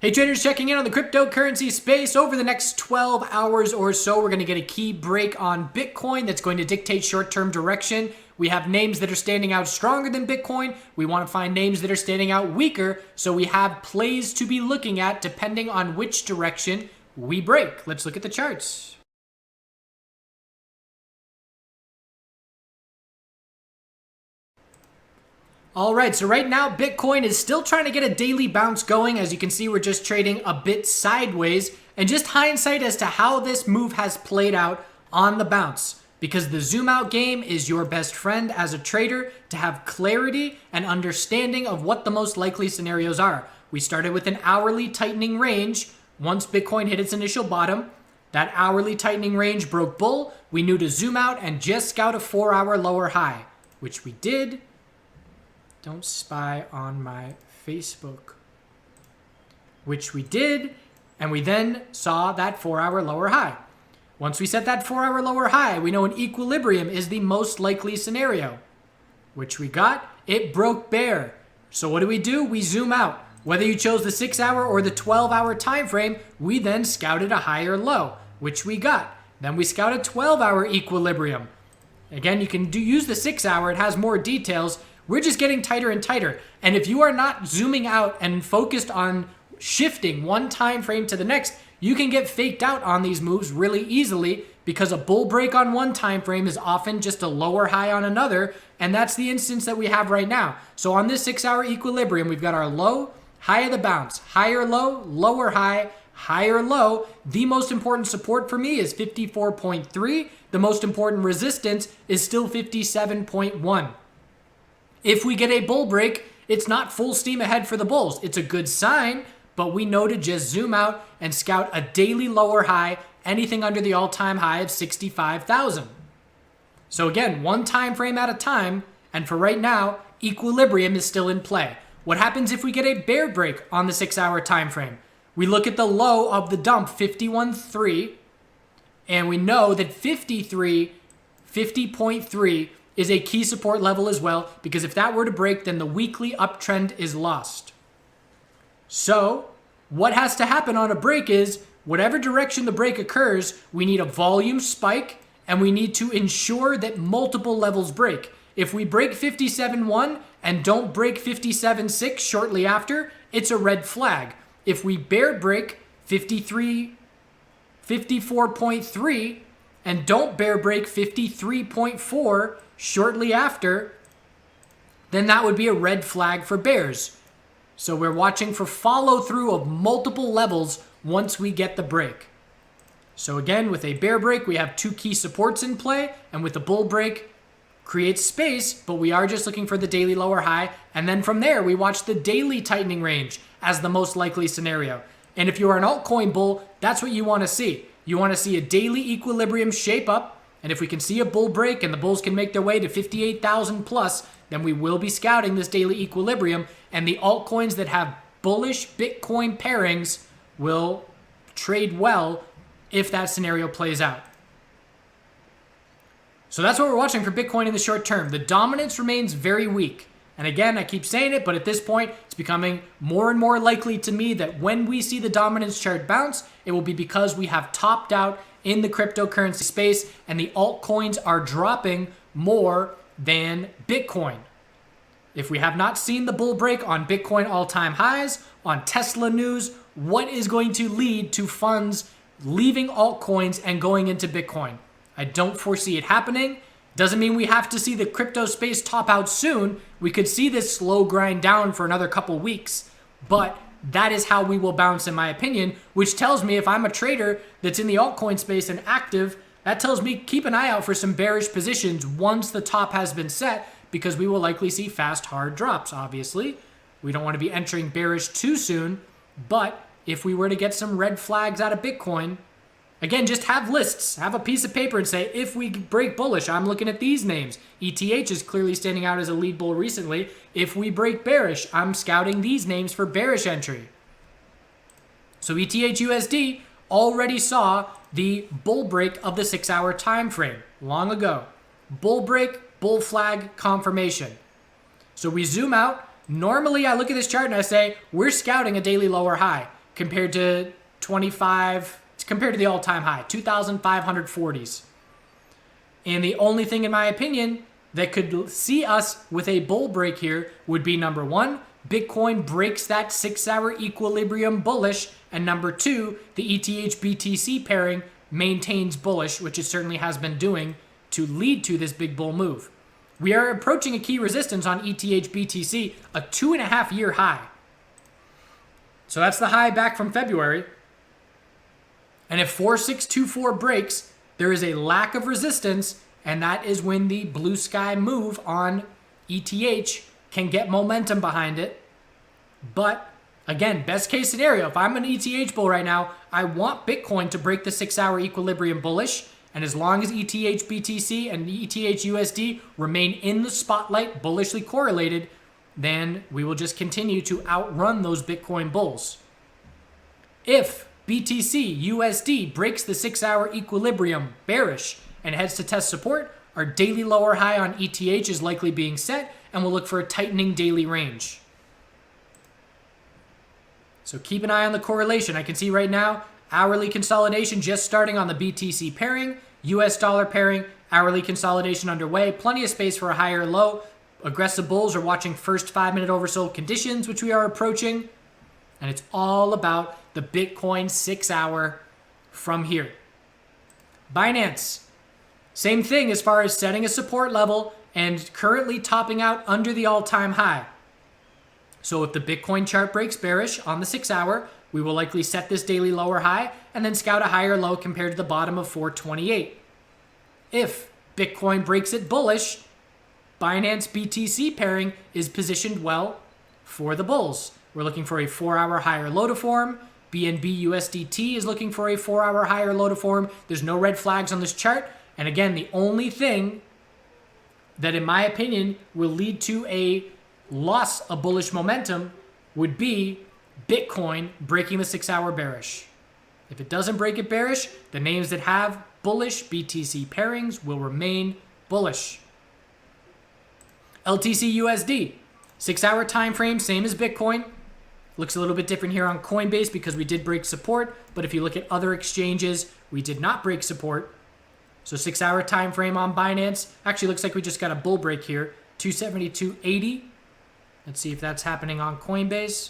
Hey traders, checking in on the cryptocurrency space. Over the next 12 hours or so, we're going to get a key break on Bitcoin that's going to dictate short-term direction. We have names that are standing out stronger than Bitcoin. We want to find names that are standing out weaker, so we have plays to be looking at depending on which direction we break. Let's look at the charts. All right, so right now, Bitcoin is still trying to get a daily bounce going. As you can see, we're just trading a bit sideways. And just hindsight as to how this move has played out on the bounce. Because the zoom out game is your best friend as a trader to have clarity and understanding of what the most likely scenarios are. We started with an hourly tightening range. Once Bitcoin hit its initial bottom, that hourly tightening range broke bull. We knew to zoom out and just scout a 4-hour lower high, which we did. Don't spy on my Facebook. Which we did, and we then saw that 4-hour lower high. Once we set that 4-hour lower high, we know an equilibrium is the most likely scenario. Which we got, it broke bear. So what do? We zoom out. Whether you chose the 6-hour or the 12-hour time frame, we then scouted a higher low, which we got. Then we scouted 12-hour equilibrium. Again, you can use the 6-hour, it has more details. We're just getting tighter and tighter. And if you are not zooming out and focused on shifting one time frame to the next, you can get faked out on these moves really easily because a bull break on one time frame is often just a lower high on another. And that's the instance that we have right now. So on this 6-hour equilibrium, we've got our low, high of the bounce, higher low, lower high, higher low. The most important support for me is 54.3. The most important resistance is still 57.1. If we get a bull break, it's not full steam ahead for the bulls. It's a good sign, but we know to just zoom out and scout a daily lower high, anything under the all-time high of 65,000. So again, one time frame at a time, and for right now, equilibrium is still in play. What happens if we get a bear break on the 6-hour time frame? We look at the low of the dump, 51.3, and we know that 50.3 is a key support level as well, because if that were to break, then the weekly uptrend is lost. So what has to happen on a break is, whatever direction the break occurs, we need a volume spike, and we need to ensure that multiple levels break. If we break 57.1 and don't break 57.6 shortly after, it's a red flag. If we bear break 54.3 and don't bear break 53.4 shortly after, then that would be a red flag for bears. So we're watching for follow through of multiple levels once we get the break. So again, with a bear break, we have two key supports in play, and with the bull break, creates space, but we are just looking for the daily lower high. And then from there, we watch the daily tightening range as the most likely scenario. And if you're an altcoin bull, that's what you want to see. You want to see a daily equilibrium shape up. And if we can see a bull break and the bulls can make their way to 58,000 plus, then we will be scouting this daily equilibrium. And the altcoins that have bullish Bitcoin pairings will trade well if that scenario plays out. So that's what we're watching for Bitcoin in the short term. The dominance remains very weak. And again, I keep saying it, but at this point, it's becoming more and more likely to me that when we see the dominance chart bounce, it will be because we have topped out in the cryptocurrency space and the altcoins are dropping more than Bitcoin. If we have not seen the bull break on Bitcoin all-time highs, on Tesla news, what is going to lead to funds leaving altcoins and going into Bitcoin? I don't foresee it happening. Doesn't mean we have to see the crypto space top out soon. We could see this slow grind down for another couple weeks, but that is how we will bounce, in my opinion, which tells me if I'm a trader that's in the altcoin space and active, that tells me keep an eye out for some bearish positions once the top has been set, because we will likely see fast, hard drops, obviously. We don't want to be entering bearish too soon, but if we were to get some red flags out of Bitcoin, again, just have lists, have a piece of paper and say, if we break bullish, I'm looking at these names. ETH is clearly standing out as a lead bull recently. If we break bearish, I'm scouting these names for bearish entry. So ETH USD already saw the bull break of the 6-hour time frame long ago. Bull break, bull flag, confirmation. So we zoom out. Normally, I look at this chart and I say, we're scouting a daily lower high. compared to 25, compared to the all-time high, 2,540s. And the only thing, in my opinion, that could see us with a bull break here would be number one, Bitcoin breaks that 6-hour equilibrium bullish, and number two, the ETH BTC pairing maintains bullish, which it certainly has been doing to lead to this big bull move. We are approaching a key resistance on ETH BTC, a 2.5-year high. So that's the high back from February. And if 4624 breaks, there is a lack of resistance, and that is when the blue sky move on ETH can get momentum behind it. But again, best case scenario, if I'm an ETH bull right now, I want Bitcoin to break the 6-hour equilibrium bullish. And as long as ETH BTC and ETH USD remain in the spotlight, bullishly correlated, then we will just continue to outrun those Bitcoin bulls. If BTC USD breaks the 6-hour equilibrium bearish and heads to test support, our daily lower high on ETH is likely being set, and we'll look for a tightening daily range. So keep an eye on the correlation. I can see right now, hourly consolidation just starting on the BTC pairing, US dollar pairing, hourly consolidation underway, plenty of space for a higher low. Aggressive bulls are watching first 5-minute oversold conditions, which we are approaching. And it's all about the Bitcoin 6-hour from here. Binance, same thing as far as setting a support level and currently topping out under the all-time high. So if the Bitcoin chart breaks bearish on the 6-hour, we will likely set this daily lower high and then scout a higher low compared to the bottom of 428. If Bitcoin breaks it bullish, Binance BTC pairing is positioned well for the bulls. We're looking for a 4-hour higher low to form. BNB USDT is looking for a 4-hour higher low to form. There's no red flags on this chart. And again, the only thing that, in my opinion, will lead to a loss of bullish momentum would be Bitcoin breaking the 6-hour bearish. If it doesn't break it bearish, the names that have bullish BTC pairings will remain bullish. LTC USD, 6-hour time frame, same as Bitcoin. Looks a little bit different here on Coinbase because we did break support, but if you look at other exchanges, we did not break support. So 6-hour time frame on Binance actually looks like we just got a bull break here, 272.80. Let's see if that's happening on Coinbase.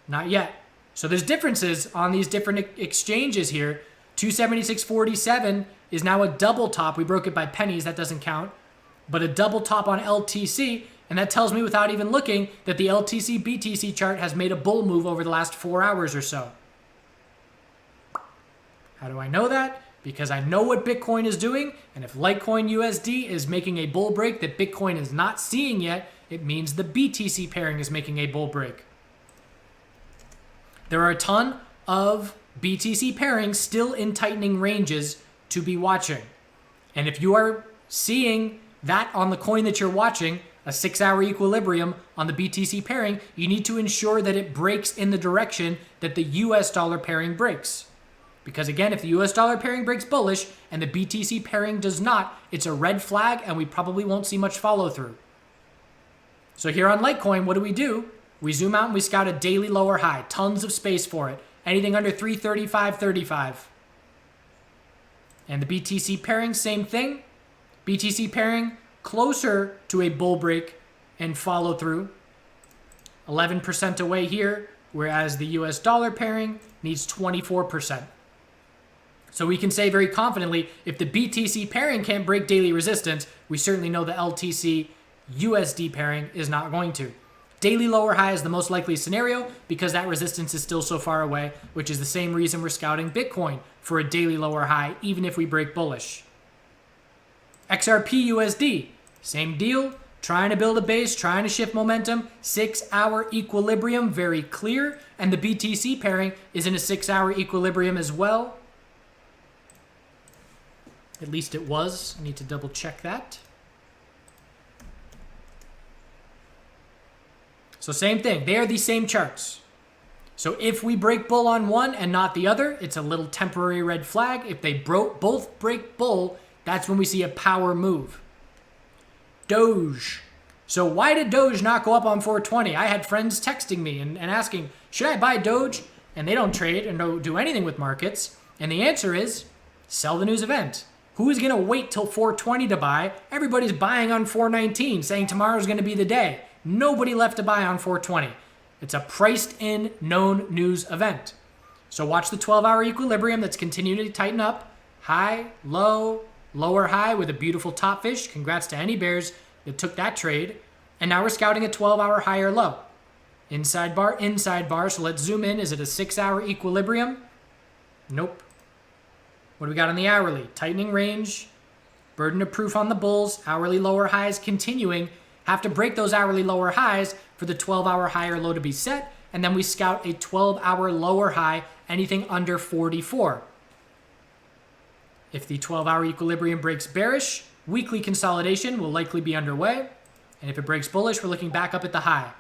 Not yet. So there's differences on these different exchanges here. 276.47 is now a double top. We broke it by pennies. That doesn't count. But a double top on LTC. And that tells me without even looking that the LTC BTC chart has made a bull move over the last 4 hours or so. How do I know that? Because I know what Bitcoin is doing. And if Litecoin USD is making a bull break that Bitcoin is not seeing yet, it means the BTC pairing is making a bull break. There are a ton of BTC pairings still in tightening ranges to be watching. And if you are seeing that on the coin that you're watching, a 6-hour equilibrium on the BTC pairing, you need to ensure that it breaks in the direction that the US dollar pairing breaks. Because again, if the US dollar pairing breaks bullish and the BTC pairing does not, it's a red flag and we probably won't see much follow through. So here on Litecoin, what do? We zoom out and we scout a daily lower high. Tons of space for it. Anything under 335.35. And the BTC pairing, same thing. BTC pairing closer to a bull break and follow through. 11% away here, whereas the US dollar pairing needs 24%. So we can say very confidently, if the BTC pairing can't break daily resistance, we certainly know the LTC USD pairing is not going to. Daily lower high is the most likely scenario because that resistance is still so far away, which is the same reason we're scouting Bitcoin for a daily lower high, even if we break bullish. XRP USD, same deal. Trying to build a base, trying to shift momentum. 6-hour equilibrium, very clear. And the BTC pairing is in a 6-hour equilibrium as well. At least it was. I need to double check that. So same thing. They are the same charts. So if we break bull on one and not the other, it's a little temporary red flag. If they both break bull, that's when we see a power move. Doge. So why did Doge not go up on 420? I had friends texting me and asking, should I buy Doge? and they don't trade and don't do anything with markets. And the answer is sell the news event. Who is going to wait till 420 to buy? Everybody's buying on 419, saying tomorrow's going to be the day. Nobody left to buy on 420. It's a priced in known news event. So watch the 12-hour equilibrium that's continuing to tighten up. High, low, lower high with a beautiful top fish. Congrats to any bears that took that trade. And now we're scouting a 12-hour high or low. Inside bar, inside bar. So let's zoom in. Is it a 6-hour equilibrium? Nope. What do we got on the hourly? Tightening range. Burden of proof on the bulls. Hourly lower highs continuing. Have to break those hourly lower highs for the 12-hour high or low to be set. And then we scout a 12-hour lower high, anything under 44. If the 12-hour equilibrium breaks bearish, weekly consolidation will likely be underway. And if it breaks bullish, we're looking back up at the high.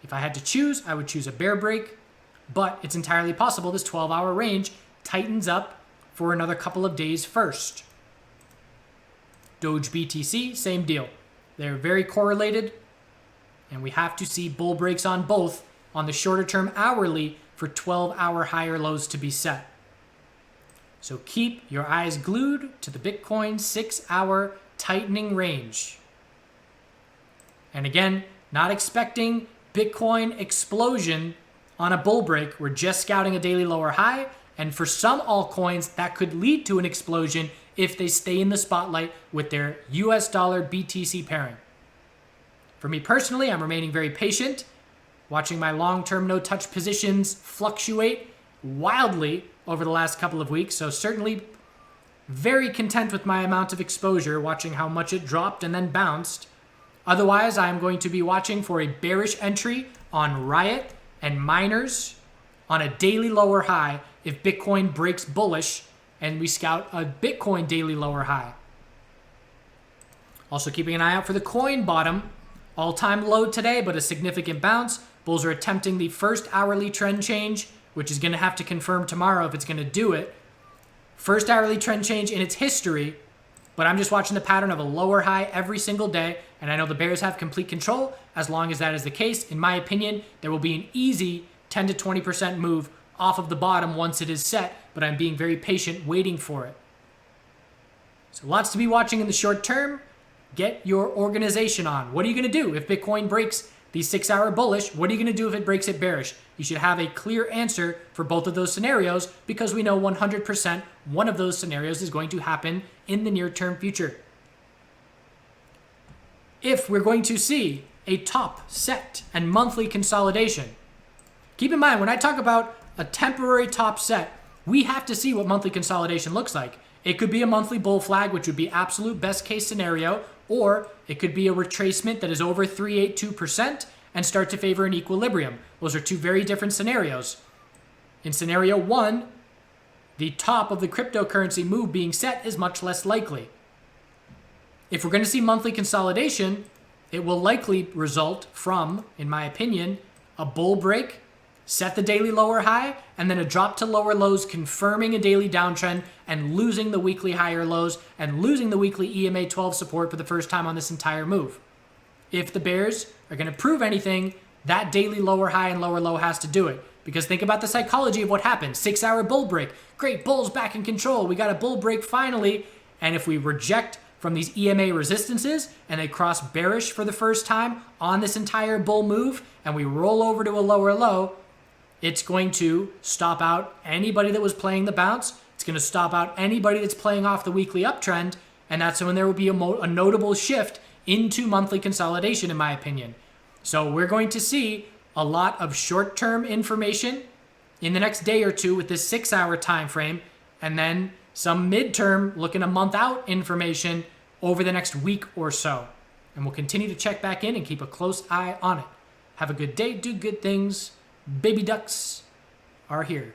If I had to choose, I would choose a bear break. But it's entirely possible this 12-hour range tightens up for another couple of days first. Doge BTC, same deal. They're very correlated. And we have to see bull breaks on both on the shorter term hourly for 12-hour higher lows to be set. So keep your eyes glued to the Bitcoin 6-hour tightening range. And again, not expecting Bitcoin explosion on a bull break. We're just scouting a daily lower high. And for some altcoins, that could lead to an explosion if they stay in the spotlight with their US dollar BTC pairing. For me personally, I'm remaining very patient, watching my long-term no-touch positions fluctuate wildly over the last couple of weeks. So certainly very content with my amount of exposure, watching how much it dropped and then bounced. Otherwise, I'm going to be watching for a bearish entry on Riot and miners on a daily lower high if Bitcoin breaks bullish and we scout a Bitcoin daily lower high. Also keeping an eye out for the coin bottom. All-time low today, but a significant bounce. Bulls are attempting the first hourly trend change, which is going to have to confirm tomorrow if it's going to do it. First hourly trend change in its history, but I'm just watching the pattern of a lower high every single day, and I know the bears have complete control. As long as that is the case, in my opinion, there will be an easy 10 to 20% move off of the bottom once it is set, but I'm being very patient waiting for it. So lots to be watching in the short term. Get your organization on. What are you going to do if Bitcoin breaks the 6-hour bullish? What are you going to do if it breaks it bearish? You should have a clear answer for both of those scenarios because we know 100% one of those scenarios is going to happen in the near-term future. If we're going to see a top set and monthly consolidation, keep in mind when I talk about a temporary top set, we have to see what monthly consolidation looks like. It could be a monthly bull flag, which would be absolute best case scenario, or it could be a retracement that is over 382% and start to favor an equilibrium. Those are two very different scenarios. In scenario one, the top of the cryptocurrency move being set is much less likely. If we're going to see monthly consolidation, it will likely result from, in my opinion, a bull break, set the daily lower high, and then a drop to lower lows, confirming a daily downtrend and losing the weekly higher lows and losing the weekly EMA 12 support for the first time on this entire move. If the bears are going to prove anything, that daily lower high and lower low has to do it. Because think about the psychology of what happened. 6-hour bull break. Great, bulls back in control. We got a bull break finally. And if we reject from these EMA resistances and they cross bearish for the first time on this entire bull move and we roll over to a lower low, it's going to stop out anybody that was playing the bounce. It's going to stop out anybody that's playing off the weekly uptrend. And that's when there will be a notable shift into monthly consolidation, in my opinion. So we're going to see a lot of short-term information in the next day or two with this 6-hour time frame, and then some midterm, looking a month out information over the next week or so. And we'll continue to check back in and keep a close eye on it. Have a good day, do good things. Baby ducks are here.